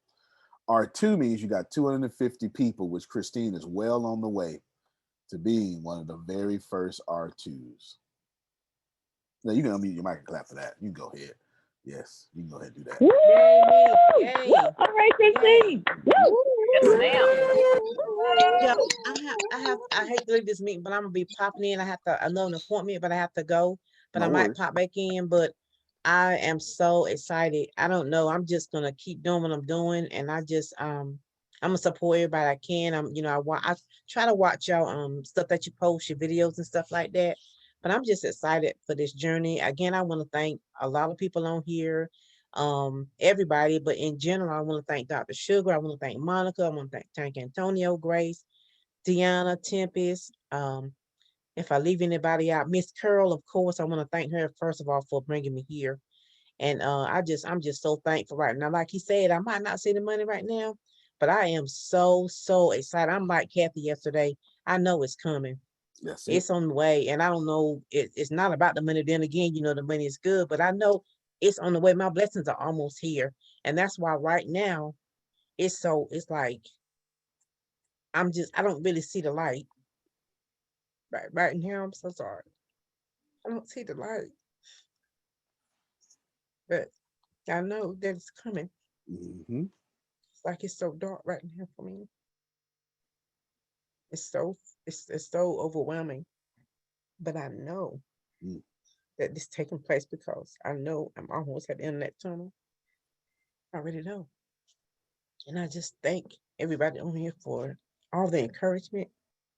R2 means you got 250 people, which Christine is well on the way to being one of the very first R2s. Now you can unmute your mic and clap for that. You can go ahead. Yes, you can go ahead and do that. Yay! Yay! All right, Christine. Yeah, I hate to leave this meeting, but I'm gonna be popping in. I know an appointment, but I have to go. But I might pop back in. But I am so excited. I don't know. I'm just gonna keep doing what I'm doing, and I'm gonna support everybody I can. I try to watch y'all stuff that you post, your videos and stuff like that. But I'm just excited for this journey. Again, I want to thank a lot of people on here, everybody, but in general, I want to thank Dr. Sugar. I want to thank Monica. I want to thank Antonio, Grace, Deanna, Tempest. If I leave anybody out, Miss Curl, of course, I want to thank her first of all for bringing me here. And I'm just so thankful right now. Like he said, I might not see the money right now, but I am so excited. I'm like Kathy yesterday. I know it's coming. Yes, it's on the way. And I don't know, it's not about the money. Then again, the money is good, but I know it's on the way. My blessings are almost here. And that's why right now it's like, I don't really see the light. Right now, I'm so sorry. I don't see the light. But I know that it's coming. Mm-hmm. It's like it's so dark right now for me. It's so overwhelming. But I know that this is taking place because I know I'm almost at the end of that tunnel. I already know. And I just thank everybody on here for all the encouragement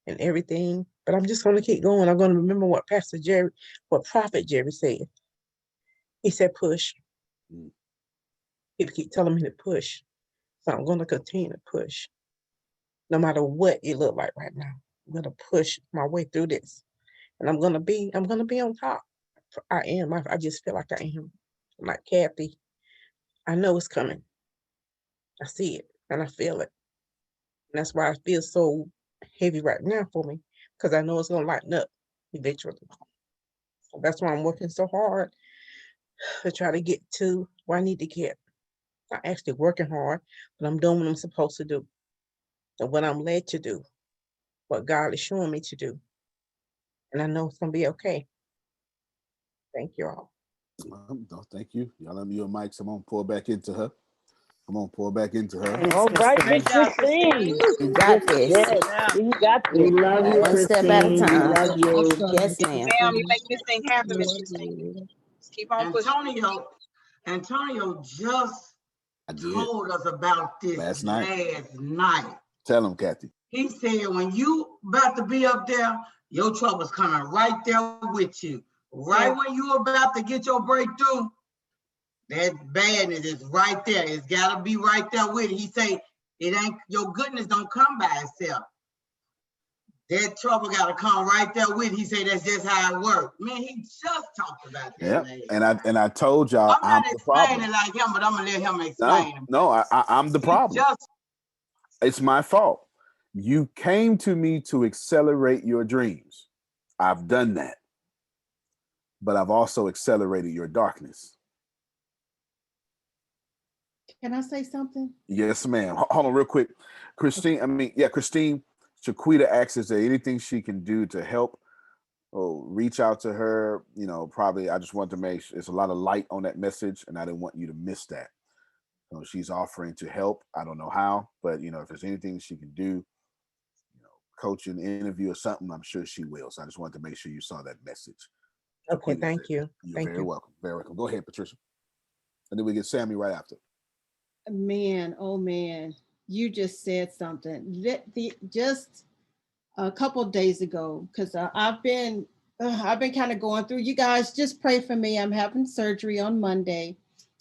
and everything. But I'm just going to keep going. I'm going to remember what Prophet Jerry said. He said push. People keep telling me to push. So I'm going to continue to push. No matter what it look like right now. I'm going to push my way through this. And I'm going to be on top. I am. I just feel like I am. I'm like, Kathy, I know it's coming. I see it and I feel it. And that's why it feels so heavy right now for me, because I know it's going to lighten up eventually. So that's why I'm working so hard to try to get to where I need to get. I'm actually working hard, but I'm doing what I'm supposed to do and what I'm led to do, what God is showing me to do. And I know it's going to be okay. Thank you all. No, thank you. Y'all let me your mics. I'm going to pour back into her. I'm going to pour back into her. All right, Miss Christine. You got this. Yes, you got We this. love you, One step at a Christine. We time. love you. Yes, ma'am. Ma'am, you make this thing happen, Miss Christine. Just keep on pushing. Antonio just I did. told us about this last night. Tell him, Kathy. He said, when you about to be up there, your trouble's coming right there with you. Right when you about to get your breakthrough, that badness is right there. It's got to be right there with it. He say, it ain't, your goodness don't come by itself. That trouble got to come right there with it. He say, that's just how it works. Man, he just talked about that. Yeah, and I told y'all I'm not the problem. explaining like him, but I'm going to let him explain him. No, I'm the problem. It's my fault. You came to me to accelerate your dreams. I've done that. But I've also accelerated your darkness. Can I say something? Yes, ma'am. Hold on real quick. Christine, Shaquita asks, is there anything she can do to help? Oh, reach out to her. You know, probably I just want to make sure there's a lot of light on that message, and I didn't want you to miss that. So she's offering to help. I don't know how, but if there's anything she can do, coaching, interview, or something, I'm sure she will. So I just wanted to make sure you saw that message. Okay, thank you. You're very welcome. Very welcome. Go ahead, Patricia. And then we get Sammy right after. Man, oh man, you just said something. Just a couple of days ago, because I've been kind of going through. You guys just pray for me. I'm having surgery on Monday.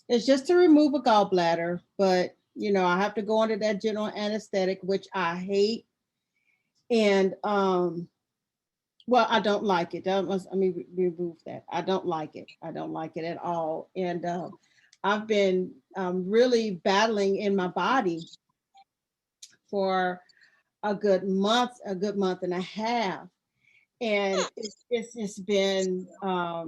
It's just to remove a gallbladder, but I have to go under that general anesthetic, which I hate. And well, I don't like it. Remove that. I don't like it. I don't like it at all. And I've been really battling in my body for a good month and a half. And it's been, I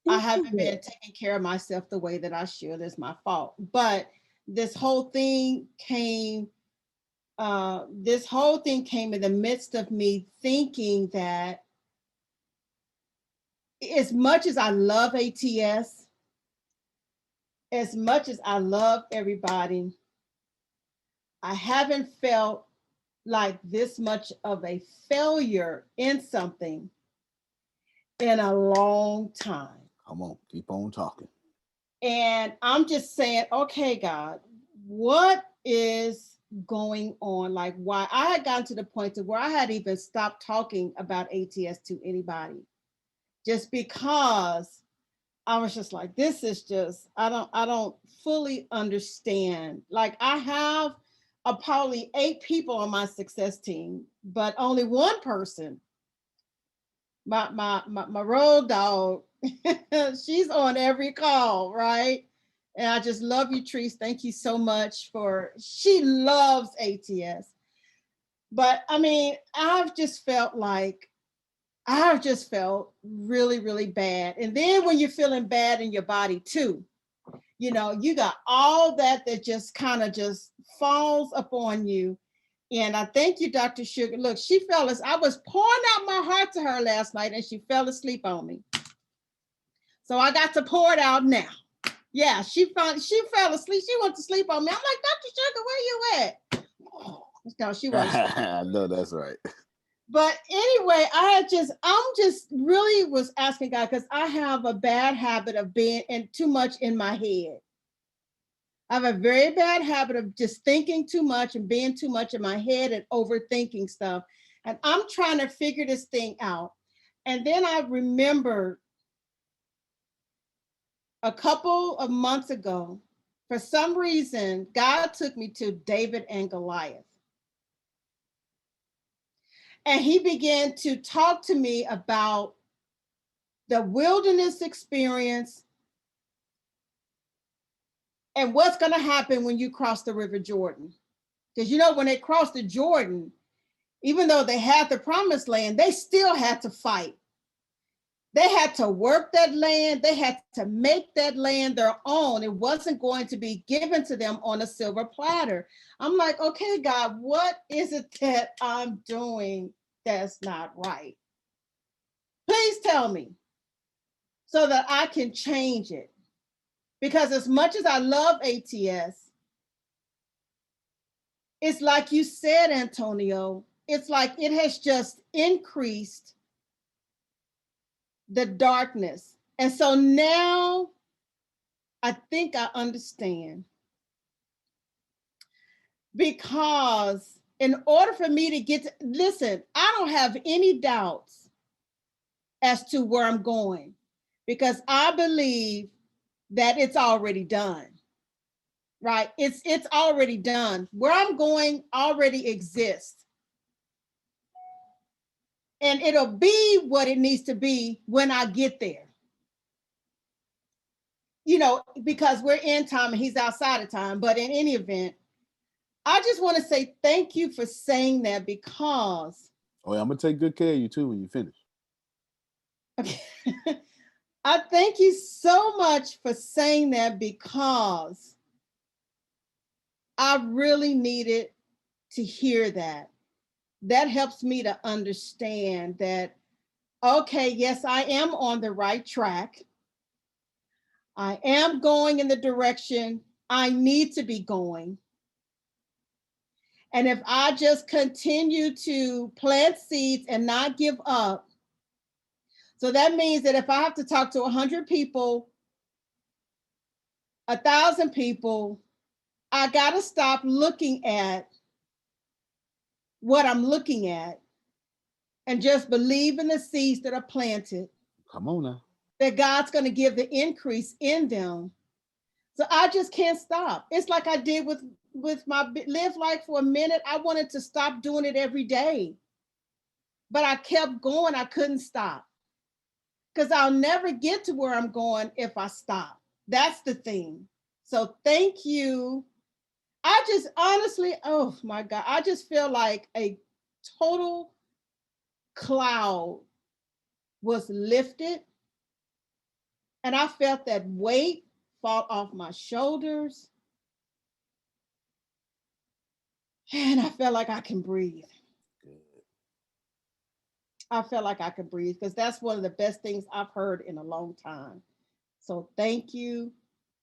haven't been taking care of myself the way that I should. It's my fault. But this whole thing came in the midst of me thinking that as much as I love ATS, as much as I love everybody, I haven't felt like this much of a failure in something in a long time. Come on, keep on talking. And I'm just saying, okay, God, what is going on? Like, why? I had gotten to the point to where I had even stopped talking about ATS to anybody, just because I was just like, this is just, I don't fully understand. Like, I have probably 8 people on my success team, but only one person, my road dog, she's on every call, right? And I just love you, Treese. Thank you so much she loves ATS. But I mean, I've just felt really, really bad. And then when you're feeling bad in your body too, you got all that just kind of just falls upon you. And I thank you, Dr. Sugar. Look, I was pouring out my heart to her last night and she fell asleep on me. So I got to pour it out now. Yeah, she fell asleep. She went to sleep on me. I'm like, Dr. Sugar, where you at? Oh, no, she wasn't. I know that's right. But anyway, I'm just really was asking God, because I have a bad habit of being too much in my head. I have a very bad habit of just thinking too much and being too much in my head and overthinking stuff. And I'm trying to figure this thing out. And then I remembered a couple of months ago, for some reason, God took me to David and Goliath. And he began to talk to me about the wilderness experience and what's going to happen when you cross the River Jordan. Because you know, when they crossed the Jordan, even though they had the promised land, they still had to fight. They had to work that land. They had to make that land their own. It wasn't going to be given to them on a silver platter. I'm like, okay, God, what is it that I'm doing that's not right? Please tell me so that I can change it. Because as much as I love ATS, it's like you said, Antonio, it's like it has just increased the darkness. And so now I think I understand. Because in order for me to get to, listen, I don't have any doubts as to where I'm going, because I believe that it's already done, right? It's already done. Where I'm going already exists. And it'll be what it needs to be when I get there. You know, because we're in time and he's outside of time. But in any event, I just want to say thank you for saying that, because Oh, yeah, I'm gonna take good care of you too when you finish. okay. I thank you so much for saying that, because I really needed to hear that. That helps me to understand that, okay, yes, I am on the right track. I am going in the direction I need to be going. And if I just continue to plant seeds and not give up, so that means that if I have to talk to 100 people, 1,000 people, I got to stop looking at what I'm looking at and just believe in the seeds that are planted. Come on now. That God's going to give the increase in them. So I just can't stop. It's like I did with my Live Life for a minute. I wanted to stop doing it every day, but I kept going. I couldn't stop, because I'll never get to where I'm going if I stop. That's the thing. So thank you. I just honestly, oh my God, I just feel like a total cloud was lifted. And I felt that weight fall off my shoulders. And I felt like I can breathe. I felt like I could breathe, because that's one of the best things I've heard in a long time. So thank you,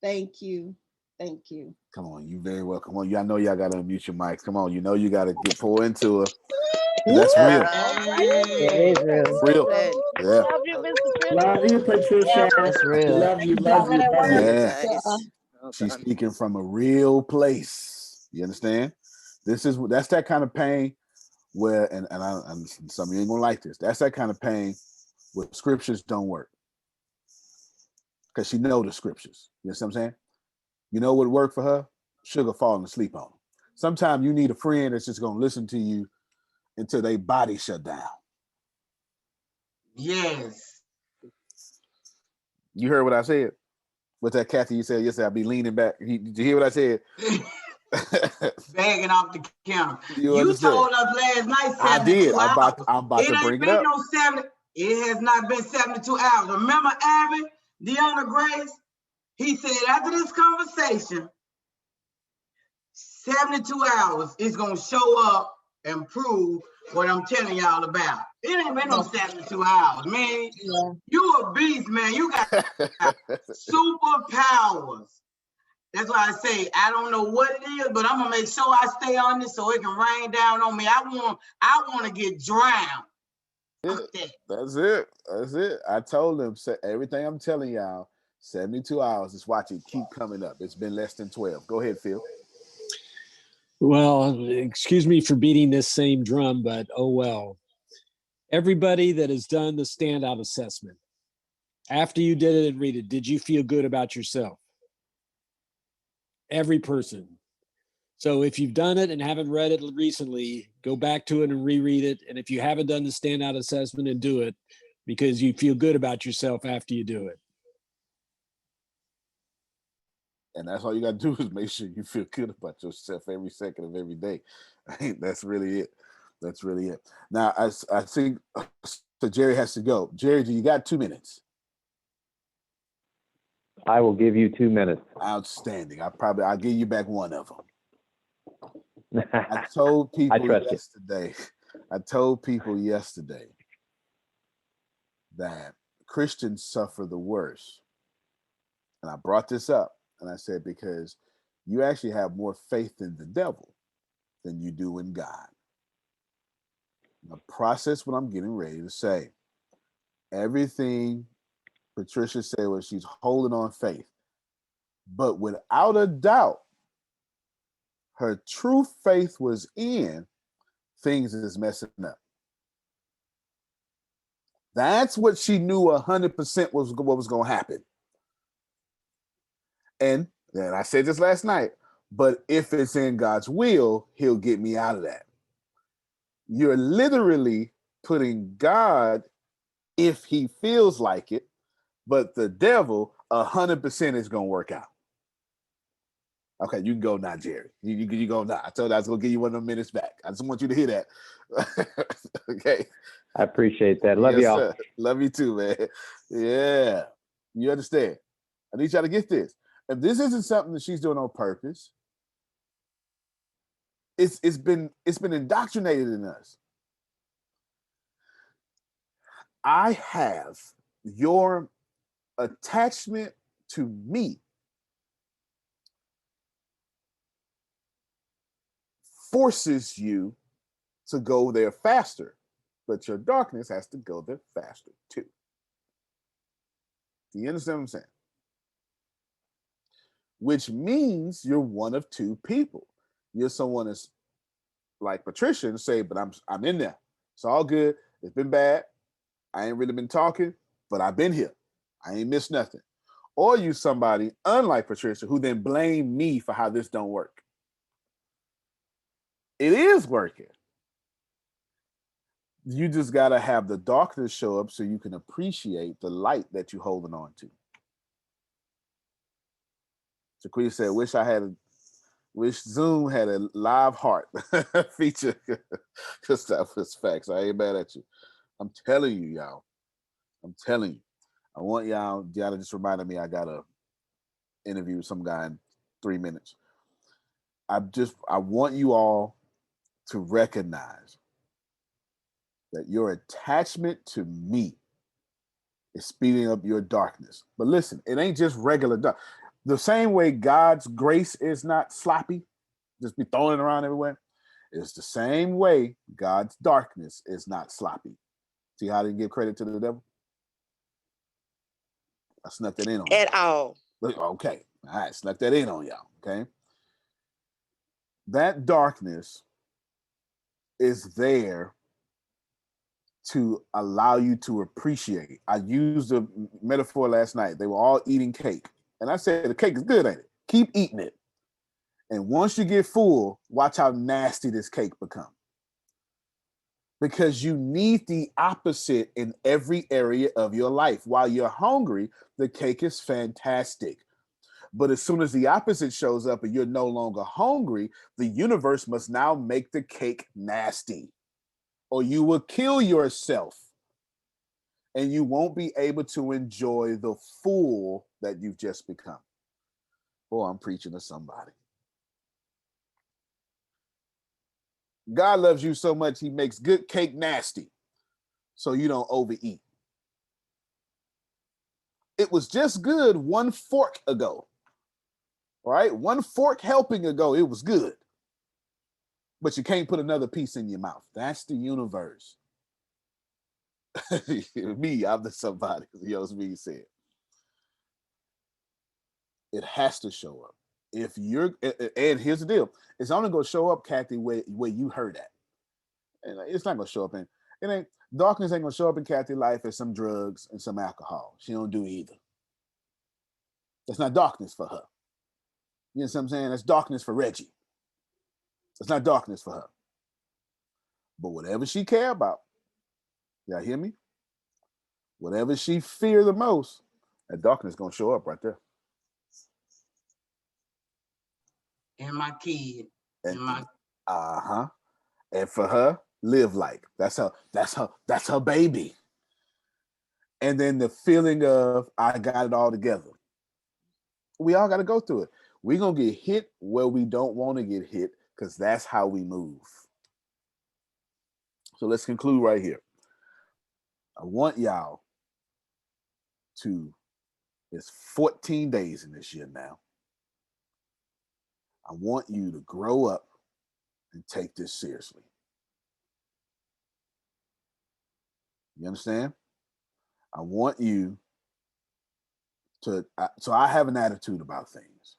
thank you, thank you. Come on, you very welcome. Come on, I know y'all gotta unmute your mics. Come on, you know you gotta get pour into her. That's real. It is real. Real. Yeah. Love you, Mr. Patricia. Love you, Patricia. That's real. Love you, love you, love you. Yeah. She's speaking from a real place. You understand? That's that kind of pain where, and some of you ain't gonna like this. That's that kind of pain where scriptures don't work, because she know the scriptures. You know what I'm saying? You know what worked for her? Sugar falling asleep on them. Sometimes you need a friend that's just gonna listen to you until they body shut down. Yes. You heard what I said? What's that, Kathy? You said yesterday, I'll be leaning back. Did you hear what I said? Bagging off the counter. You told us last night 72 I did. I'm hours. about to bring it up. No 70. It has not been 72 hours. Remember Abby, Deanna Grace? He said after this conversation, 72 hours is going to show up and prove what I'm telling y'all about. It ain't been no 72 hours, man. Yeah. You a beast, man. You got superpowers. That's why I say I don't know what it is, but I'm gonna make sure I stay on this so it can rain down on me. I want to get drowned. That's it. That's it. I told him everything I'm telling y'all. 72 hours. Just watch it keep coming up. It's been less than 12. Go ahead, Phil. Well, excuse me for beating this same drum, but oh well. Everybody that has done the standout assessment After you did it and read it, did you feel good about yourself? Every person. So if you've done it and haven't read it recently, go back to it and reread it. And if you haven't done the standout assessment, and do it, because you feel good about yourself after you do it. And that's all you got to do is make sure you feel good about yourself every second of every day. That's really it. That's really it. Now, I think, so Jerry has to go. Jerry, do you got 2 minutes? I will give you 2 minutes. Outstanding. I'll give you back one of them. I told people yesterday, that Christians suffer the worst. And I brought this up and I said, because you actually have more faith in the devil than you do in God. The process, what I'm getting ready to say, everything Patricia said was she's holding on faith. But without a doubt, her true faith was in things is messing up. That's what she knew 100% was what was going to happen. And then I said this last night, but if it's in God's will, he'll get me out of that. You're literally putting God, if he feels like it, but the devil 100% is going to work out. Okay, you can go now, Jerry. You go now. I told you I was going to give you 1 of them minutes back. I just want you to hear that. Okay. I appreciate that. Love y'all. Sir. Love you too, man. Yeah. You understand? I need y'all to get this. If this isn't something that she's doing on purpose, it's been indoctrinated in us. I have your attachment to me forces you to go there faster, but your darkness has to go there faster too. Do you understand what I'm saying? Which means you're one of two people. You're someone that's like Patricia and say, but I'm in there. It's all good. It's been bad. I ain't really been talking, but I've been here. I ain't missed nothing. Or you somebody unlike Patricia who then blame me for how this don't work. It is working. You just got to have the darkness show up so you can appreciate the light that you're holding on to. Jaquita said, wish Zoom had a live heart feature. Because that was facts. I ain't mad at you. I'm telling you, y'all. I'm telling you. I want y'all just reminded me I got to interview some guy in 3 minutes. I want you all to recognize that your attachment to me is speeding up your darkness. But listen, it ain't just regular dark. The same way God's grace is not sloppy, just be throwing it around everywhere, it's the same way God's darkness is not sloppy. See how I didn't give credit to the devil? I snuck that in on at all. Okay. All right, snuck that in on y'all. Okay. That darkness is there to allow you to appreciate. I used a metaphor last night. They were all eating cake. And I said, the cake is good, ain't it? Keep eating it. And once you get full, watch how nasty this cake becomes. Because you need the opposite in every area of your life. While you're hungry, the cake is fantastic. But as soon as the opposite shows up and you're no longer hungry, the universe must now make the cake nasty, or you will kill yourself and you won't be able to enjoy the fool that you've just become. Oh, I'm preaching to somebody. God loves you so much, he makes good cake nasty so you don't overeat. It was just good 1 fork ago, right? 1 fork helping ago, it was good. But you can't put another piece in your mouth. That's the universe. Me, I'm the somebody, Yosmi said. It has to show up. If you're, and here's the deal, it's only going to show up, Kathy, where you heard at. And it's not going to show up in. It ain't darkness ain't gonna show up in Kathy's life as some drugs and some alcohol. She don't do either. That's not darkness for her. You know what I'm saying? That's darkness for Reggie. It's not darkness for her. But whatever she care about, y'all hear me? Whatever she fear the most, that darkness gonna show up right there. And my kid. And for her, live like. That's her baby. And then the feeling of I got it all together. We all got to go through it. We're going to get hit where we don't want to get hit because that's how we move. So let's conclude right here. I want y'all to, it's 14 days in this year now. I want you to grow up and take this seriously. You understand? I want you to, so I have an attitude about things.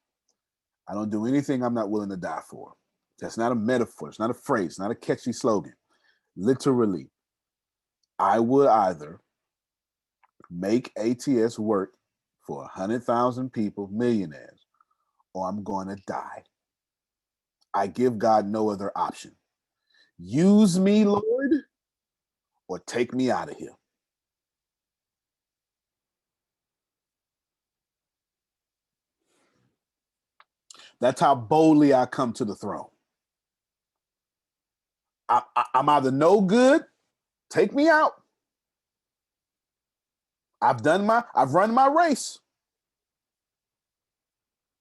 I don't do anything I'm not willing to die for. That's not a metaphor. It's not a phrase. It's not a catchy slogan. Literally, I would either make ATS work for 100,000 people, millionaires, or I'm going to die. I give God no other option. Use me, Lord, or take me out of here. That's how boldly I come to the throne. I'm either no good, take me out. I've run my race.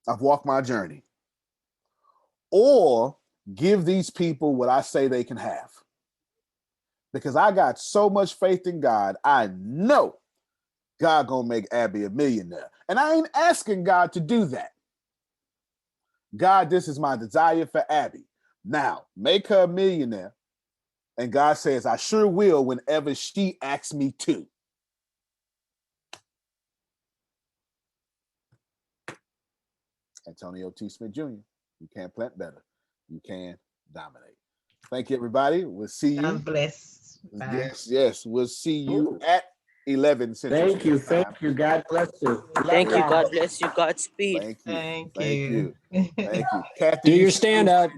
I've walked my journey. Or give these people what I say they can have. Because I got so much faith in God, I know God gonna make Abby a millionaire. And I ain't asking God to do that. God, this is my desire for Abby. Now, make her a millionaire. And God says, I sure will whenever she asks me to. Antonio T. Smith Jr., you can plant better. You can dominate. Thank you, everybody. We'll see you. God bless. Bye. Yes. We'll see you at 11 Central. Thank you. God bless you. Thank you. God bless you. Godspeed. Thank you. Kathy, Do your stand up.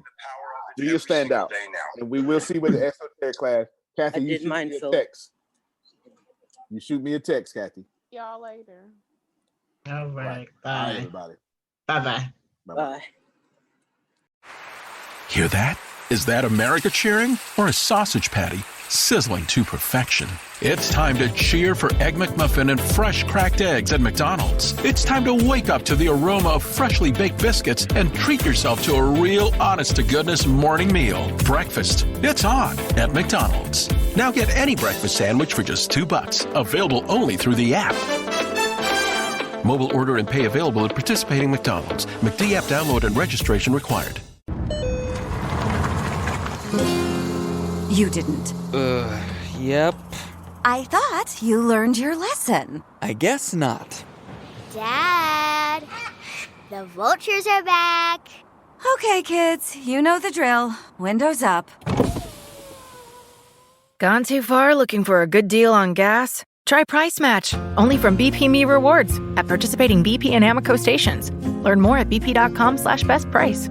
Do your stand out. And we will see with the esoteric class. Kathy, you shoot me a text. You shoot me a text, Kathy. Y'all later. All right. Bye. All right, everybody. Bye-bye. Bye. Hear that? Is that America cheering or a sausage patty sizzling to perfection? It's time to cheer for Egg McMuffin and fresh cracked eggs at McDonald's. It's time to wake up to the aroma of freshly baked biscuits and treat yourself to a real honest-to-goodness morning meal. Breakfast, it's on at McDonald's. Now get any breakfast sandwich for just $2. Available only through the app. Mobile order and pay available at participating McDonald's. McD app download and registration required. You didn't. Yep. I thought you learned your lesson. I guess not. Dad, the vultures are back. Okay, kids, you know the drill. Windows up. Gone too far looking for a good deal on gas? Try Price Match, only from BP Me Rewards at participating BP and Amoco stations. Learn more at bp.com/bestprice.